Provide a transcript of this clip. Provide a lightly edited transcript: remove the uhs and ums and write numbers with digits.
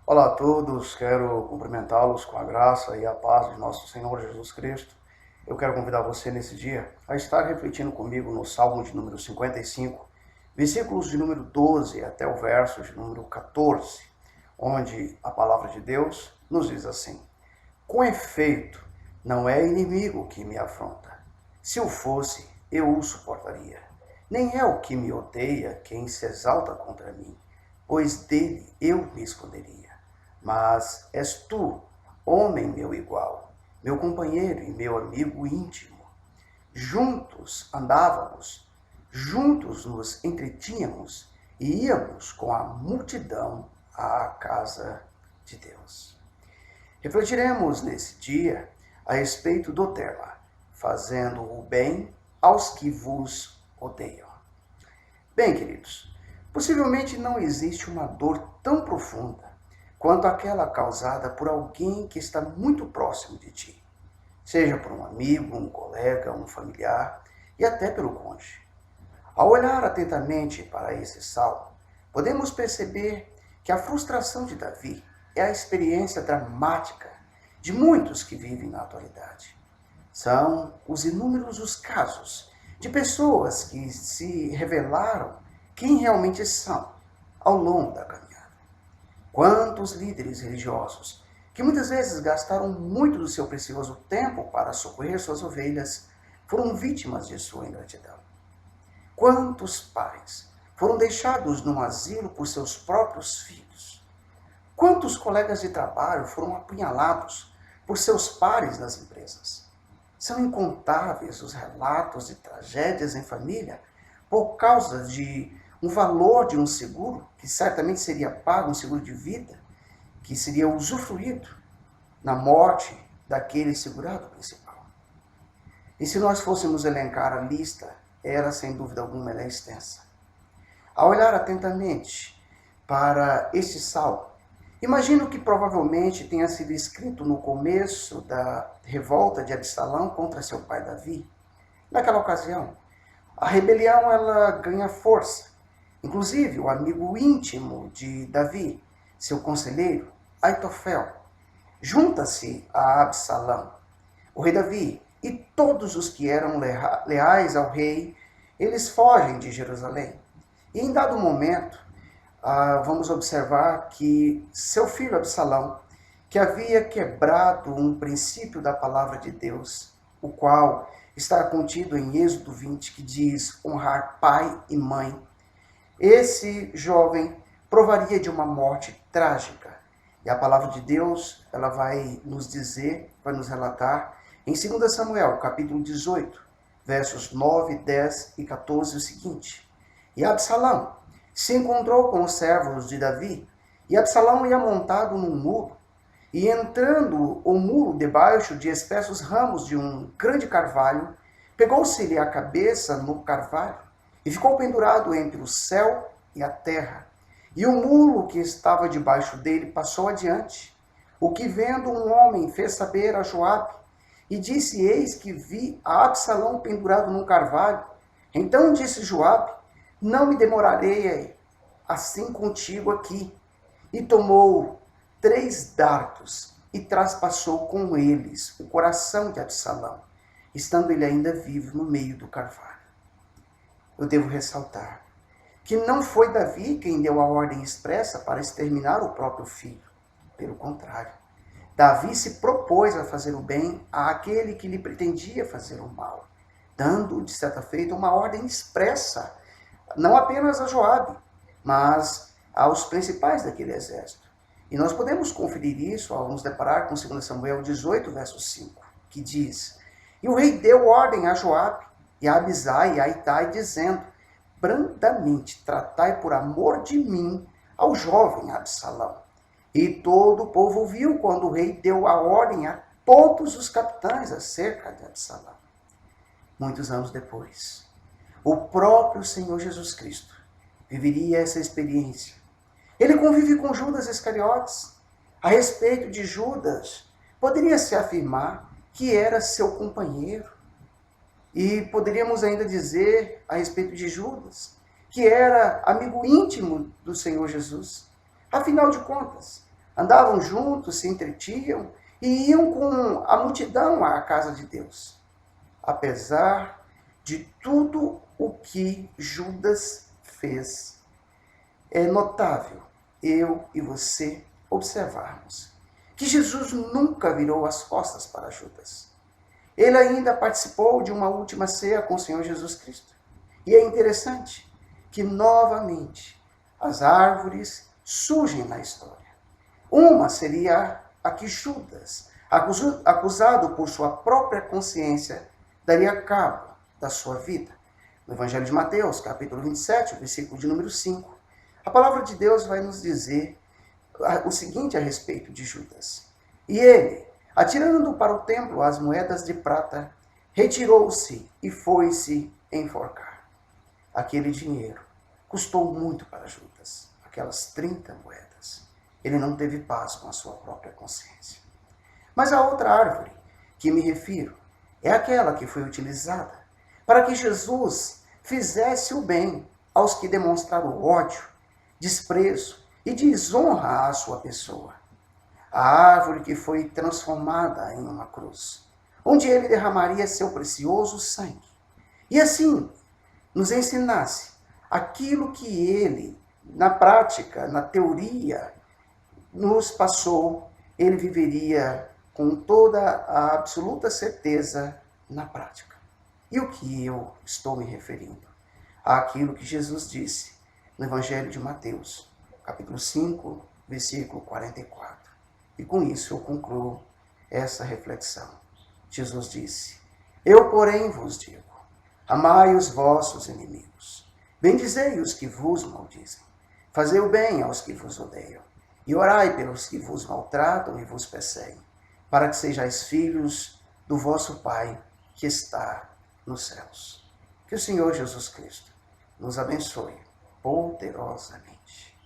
Olá a todos, quero cumprimentá-los com a graça e a paz de nosso Senhor Jesus Cristo. Eu quero convidar você nesse dia a estar refletindo comigo no Salmo de número 55, versículos de número 12 até o verso de número 14, onde a palavra de Deus nos diz assim: Com efeito, não é inimigo que me afronta. Se o fosse, eu o suportaria. Nem é o que me odeia quem se exalta contra mim, pois dele eu me esconderia. Mas és tu, homem meu igual, meu companheiro e meu amigo íntimo. Juntos andávamos, juntos nos entretínhamos e íamos com a multidão à casa de Deus. Refletiremos nesse dia a respeito do tema, fazendo o bem aos que vos odeiam. Bem, queridos, possivelmente não existe uma dor tão profunda quanto aquela causada por alguém que está muito próximo de ti, seja por um amigo, um colega, um familiar e até pelo cônjuge. Ao olhar atentamente para esse salmo, podemos perceber que a frustração de Davi é a experiência dramática de muitos que vivem na atualidade. São os inúmeros os casos de pessoas que se revelaram quem realmente são ao longo da caminhada. Quantos líderes religiosos que muitas vezes gastaram muito do seu precioso tempo para socorrer suas ovelhas foram vítimas de sua ingratidão. Quantos pais foram deixados num asilo por seus próprios filhos? Quantos colegas de trabalho foram apunhalados por seus pares nas empresas? São incontáveis os relatos de tragédias em família por causa de um valor de um seguro, que certamente seria pago, um seguro de vida, que seria usufruído na morte daquele segurado principal. E se nós fôssemos elencar a lista, era sem dúvida alguma ela é extensa. Ao olhar atentamente para este salmo, imagino que provavelmente tenha sido escrito no começo da revolta de Absalão contra seu pai Davi. Naquela ocasião, a rebelião ela ganha força. Inclusive, o amigo íntimo de Davi, seu conselheiro, Aitofel, junta-se a Absalão. O rei Davi e todos os que eram leais ao rei, eles fogem de Jerusalém. E em dado momento, vamos observar que seu filho Absalão, que havia quebrado um princípio da palavra de Deus, o qual está contido em Êxodo 20, que diz honrar pai e mãe, esse jovem provaria de uma morte trágica. E a palavra de Deus, ela vai nos dizer, vai nos relatar, em 2 Samuel, capítulo 18, versos 9, 10 e 14, o seguinte: E Absalão se encontrou com os servos de Davi, e Absalão ia montado num muro, e entrando o muro debaixo de espessos ramos de um grande carvalho, pegou-se-lhe a cabeça no carvalho, e ficou pendurado entre o céu e a terra. E o mulo que estava debaixo dele passou adiante, o que vendo um homem fez saber a Joabe, e disse: Eis que vi a Absalão pendurado num carvalho. Então disse Joabe: Não me demorarei assim contigo aqui. E tomou 3 dardos e traspassou com eles o coração de Absalão, estando ele ainda vivo no meio do carvalho. Eu devo ressaltar que não foi Davi quem deu a ordem expressa para exterminar o próprio filho. Pelo contrário, Davi se propôs a fazer o bem àquele que lhe pretendia fazer o mal, dando, de certa feita, uma ordem expressa, não apenas a Joabe, mas aos principais daquele exército. E nós podemos conferir isso ao nos deparar com 2 Samuel 18, verso 5, que diz: E o rei deu ordem a Joabe, e a Abisai e a Itai, dizendo: Brandamente tratai por amor de mim ao jovem Absalão. E todo o povo ouviu quando o rei deu a ordem a todos os capitães acerca de Absalão. Muitos anos depois, o próprio Senhor Jesus Cristo viveria essa experiência. Ele convive com Judas Iscariotes. A respeito de Judas, poderia-se afirmar que era seu companheiro. E poderíamos ainda dizer a respeito de Judas, que era amigo íntimo do Senhor Jesus. Afinal de contas, Andavam juntos, se entretinham e iam com a multidão à casa de Deus. Apesar de tudo o que Judas fez, é notável eu e você observarmos que Jesus nunca virou as costas para Judas. Ele ainda participou de uma última ceia com o Senhor Jesus Cristo. E é interessante que, novamente, as árvores surgem na história. Uma seria a que Judas, acusado por sua própria consciência, daria cabo da sua vida. No Evangelho de Mateus, capítulo 27, versículo de número 5, a palavra de Deus vai nos dizer o seguinte a respeito de Judas. E ele, atirando para o templo as moedas de prata, retirou-se e foi-se enforcar. Aquele dinheiro custou muito para Judas, aquelas 30 moedas. Ele não teve paz com a sua própria consciência. Mas a outra árvore que me refiro é aquela que foi utilizada para que Jesus fizesse o bem aos que demonstraram ódio, desprezo e desonra à sua pessoa. A árvore que foi transformada em uma cruz, onde ele derramaria seu precioso sangue. E assim, nos ensinasse aquilo que ele, na prática, na teoria, nos passou, ele viveria com toda a absoluta certeza na prática. E o que eu estou me referindo? Àquilo que Jesus disse no Evangelho de Mateus, capítulo 5, versículo 44. E com isso eu concluo essa reflexão. Jesus disse: Eu, porém, vos digo, amai os vossos inimigos, bendizei os que vos maldizem, fazei o bem aos que vos odeiam, e orai pelos que vos maltratam e vos perseguem, para que sejais filhos do vosso Pai que está nos céus. Que o Senhor Jesus Cristo nos abençoe poderosamente.